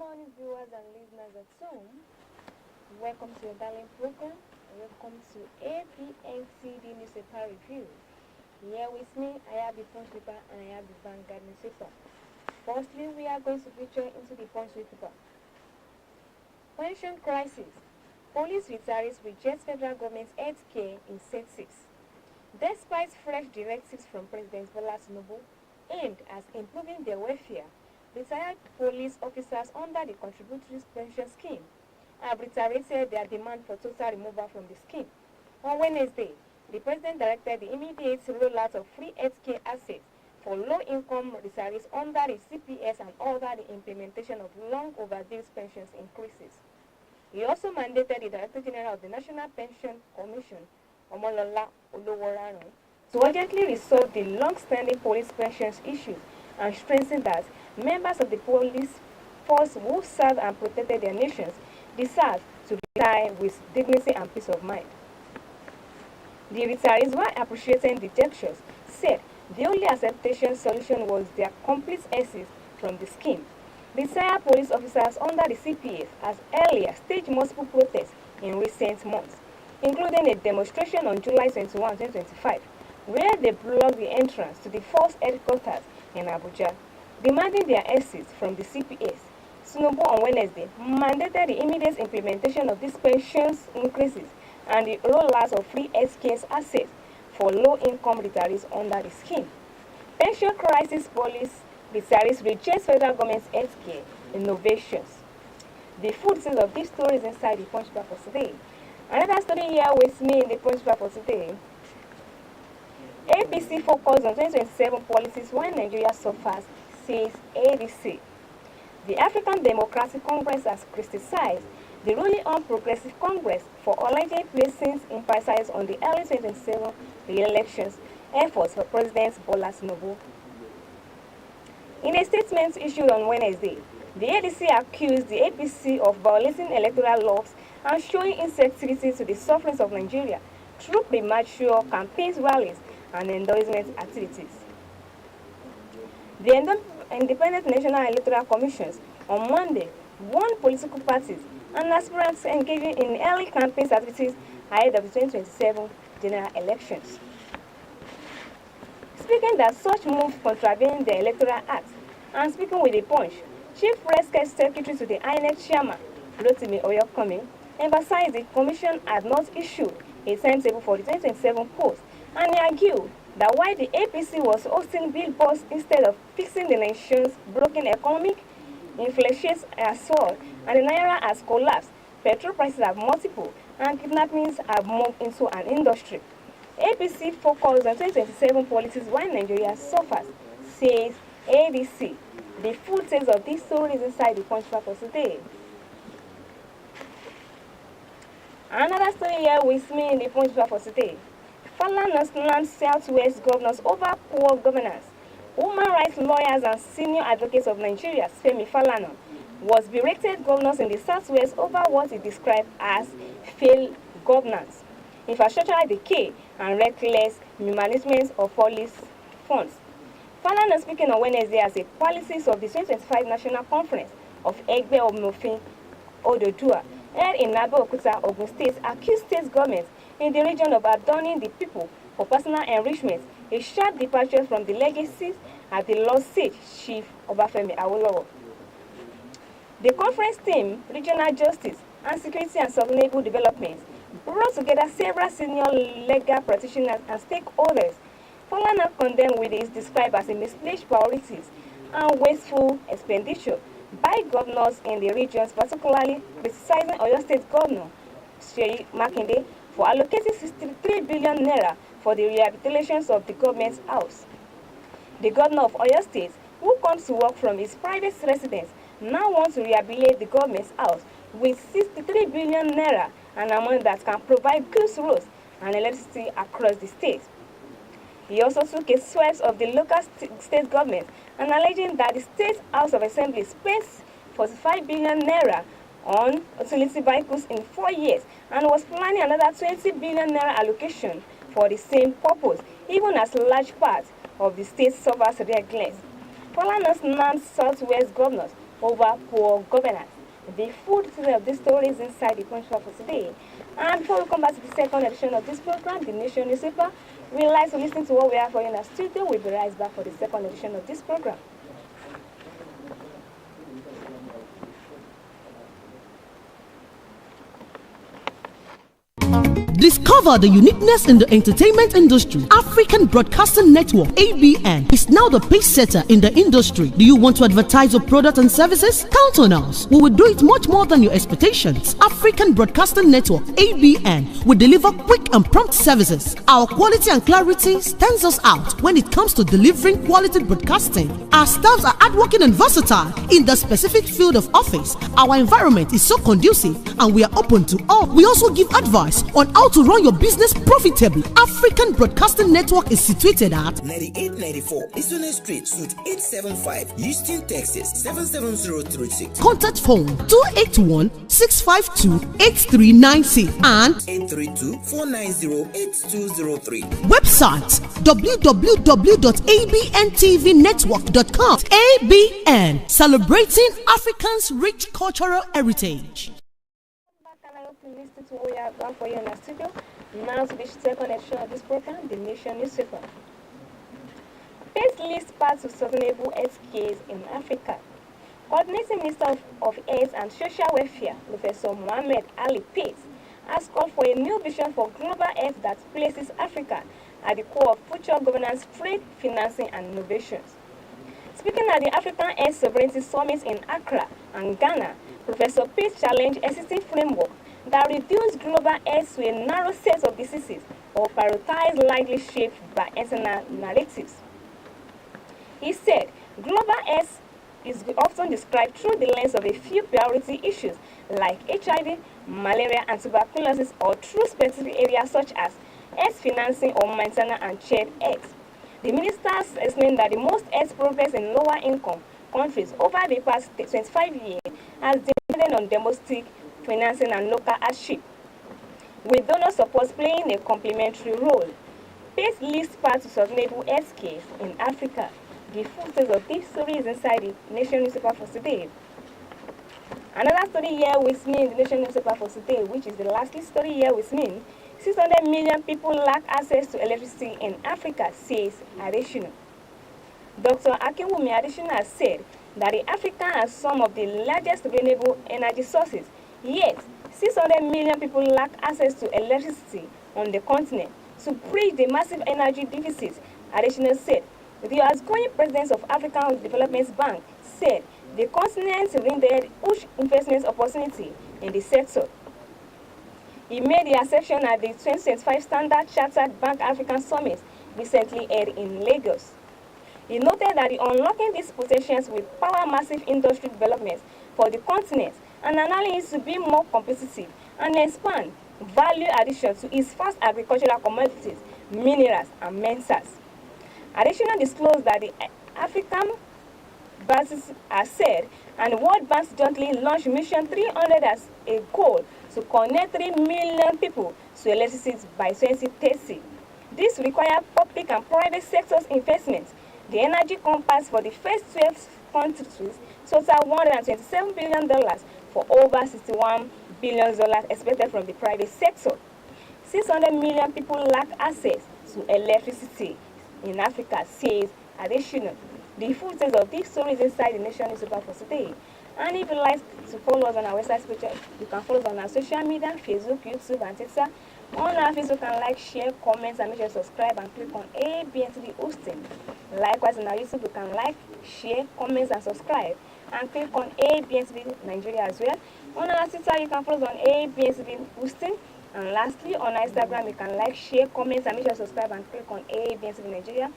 morning, viewers and listeners at home. Welcome to your darling program. Welcome to APNCD Newspaper Review. Here with me, I have the Punch paper and I have the Vanguard newspaper. Firstly, we are going to feature into the Punch newspaper. Pension crisis. Police retirees reject federal government's health care incentives. Despite fresh directives from President Bola Tinubu aimed at improving their welfare, retired police officers under the contributory pension scheme have reiterated their demand for total removal from the scheme. On Wednesday, the President directed the immediate rollout of free healthcare assets for low-income retirees under the CPS and ordered the implementation of long overdue pensions increases. He also mandated the Director General of the National Pension Commission, Omolola Oloworanu, to urgently resolve the long-standing police pensions issues and strengthen that members of the police force who served and protected their nations deserve to retire with dignity and peace of mind. The retirees, while appreciating the gestures, said the only acceptation solution was their complete exit from the scheme. Retired police officers under the CPS has earlier staged multiple protests in recent months, including a demonstration on July 21, 2025, where they blocked the entrance to the force headquarters in Abuja, demanding their exit from the CPS. Tinubu on Wednesday mandated the immediate implementation of these pensions increases and the rollout of free healthcare assets for low-income retirees under the scheme. Pension crisis police retirees reject federal government's healthcare innovations. The full details of these stories inside the Punch paper for today. Another story here with me in the Punch paper for today. APC focused on 2027 policies while Nigeria suffers, says ADC. The African Democratic Congress has criticized the ruling All Progressive Congress for allegedly placing emphasis on the early 2027 re-elections efforts for President Bola Tinubu. In a statement issued on Wednesday, the ADC accused the APC of violating electoral laws and showing insensitivity to the sufferings of Nigeria through premature campaign rallies and endorsement activities. The Independent National Electoral Commissions on Monday warned political parties and aspirants engaging in early campaign activities ahead of the 2027 general elections. Speaking that such moves contravene the Electoral Act and speaking with a Punch, Chief Press Secretary to the INEC Chairman, Rotimi Oyokomi, emphasized the Commission had not issued a timetable for the 2027 polls, and he argued that while the APC was hosting billboards instead of fixing the nation's broken economic, inflation has soared and the naira has collapsed, petrol prices have multiplied, and kidnappings have moved into an industry. APC focused on 2027 policies while Nigeria suffers, says ADC. The full text of these stories inside the Punch paper today. Another story here with me in the Punch paper today. Falana lands Southwest governors over poor governance. Human rights lawyers and senior advocates of Nigeria, Femi Falana, was berated governors in the Southwest over what he described as failed governance, infrastructural decay, and reckless management of police funds. Falana, speaking on Wednesday as a policies of the 2025 National Conference of Egbe Omofin Ododua, held in Abeokuta, Ogun State, accused state governments in the region of abandoning the people for personal enrichment, a sharp departure from the legacies at the lost sage Chief Obafemi Awolowo. The conference team, Regional Justice and Security and Sustainable Development, brought together several senior legal practitioners and stakeholders. Falana condemned what is described as a misplaced priorities and wasteful expenditure by governors in the regions, particularly criticizing Oyo State Governor Seyi Makinde for allocating 63 billion naira for the rehabilitation of the government's house. The governor of Oyo State, who comes to work from his private residence, now wants to rehabilitate the government's house with 63 billion naira, an amount that can provide good roads and electricity across the state. He also took a sweep of the local state government and alleging that the State House of Assembly spent 45 billion naira on utility vehicles in 4 years and was planning another 20 billion naira allocation for the same purpose, even as large part of the state suffers reckless. Falana's named Southwest governors over poor governance. The full detail of this story is inside the Punch for today. And before we come back to the second edition of this program, The Nation newspaper, we'd like to listen to what we have for you in our studio. We'll be right back for the second edition of this program. Discover the uniqueness in the entertainment industry. African Broadcasting Network (ABN) is now the pace setter in the industry. Do you want to advertise your product and services? Count on us. We will do it much more than your expectations. African Broadcasting Network (ABN) will deliver quick and prompt services. Our quality and clarity stands us out when it comes to delivering quality broadcasting. Our staffs are hardworking and versatile in the specific field of office. Our environment is so conducive and we are open to all. We also give advice on how to run your business profitably. African Broadcasting Network is situated at 9894 Eastern Street, Suite 875, Houston, Texas 77036. Contact phone 281-652-8396 and 832-490-8203. Website www.abntvnetwork.com. ABN, celebrating Africans' rich cultural heritage. Listen to what we have done for you in our studio. Now to the second edition of this program, The Nation newspaper. Pace leads path to sustainable health care in Africa. Coordinating Minister of Health and Social Welfare, Professor Mohamed Ali Pace, has called for a new vision for global health that places Africa at the core of future governance, trade, financing, and innovations. Speaking at the African Health Sovereignty Summit in Accra and Ghana, Professor Pace challenged existing framework that reduce global health to a narrow set of diseases or prioritize likely shaped by internal narratives. He said, global health is often described through the lens of a few priority issues like HIV, malaria, and tuberculosis, or through specific areas such as health financing or maternal and child health. The ministers explained that the most health progress in lower income countries over the past 25 years has depended on domestic financing and local hardship, with donor support playing a complementary role. Pace leads path to sustainable health care in Africa. The full details of this story is inside the Nation newspaper for today. Another story here with me in the Nation newspaper for today, which is the last story here with me. 600 million people lack access to electricity in Africa, says Adesina. Dr. Akinwumi Adesina has said that the Africa has some of the largest renewable energy sources. Yet, 600 million people lack access to electricity on the continent. To bridge the massive energy deficit, Adesina said, the outgoing president of African Development Bank said the continent rendered huge investment opportunity in the sector. He made the assertion at the 2025 Standard Chartered Bank African Summit recently held in Lagos. He noted that the unlocking these potentials will power massive industry development for the continent and allowing it to be more competitive and expand value addition to its vast agricultural commodities, minerals, and metals. Additionally disclosed that the African Banks are said and World Bank jointly launched Mission 300 as a goal to connect 3 million people to electricity by 2030. This requires public and private sectors investment. The Energy Compass for the first 12 countries total $127 billion for over $61 billion expected from the private sector. 600 million people lack access to electricity in Africa, says Adesina. The full details of this story is inside the Nation newspaper for today. And if you'd like to follow us on our website page, you can follow us on our social media, Facebook, YouTube, and Twitter. On our Facebook, you can like, share, comment, and make sure to subscribe and click on ABNTV hosting. Likewise, on our YouTube, you can like, share, comment, and subscribe, and click on ABNTV Nigeria as well. On our Twitter, you can follow us on ABNTV hosting. And lastly, on our Instagram, you can like, share, comment, and make sure to subscribe and click on ABNTV Nigeria.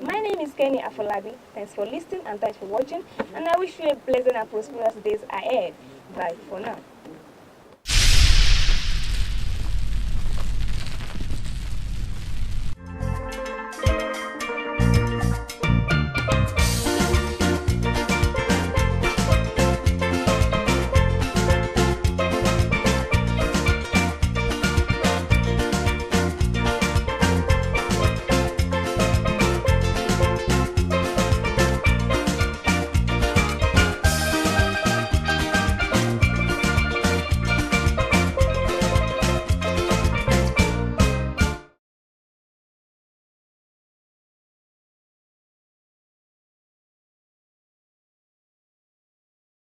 My name is Kenny Afolabi. Thanks for listening and thanks for watching. And I wish you a pleasant and prosperous days ahead. Bye for now.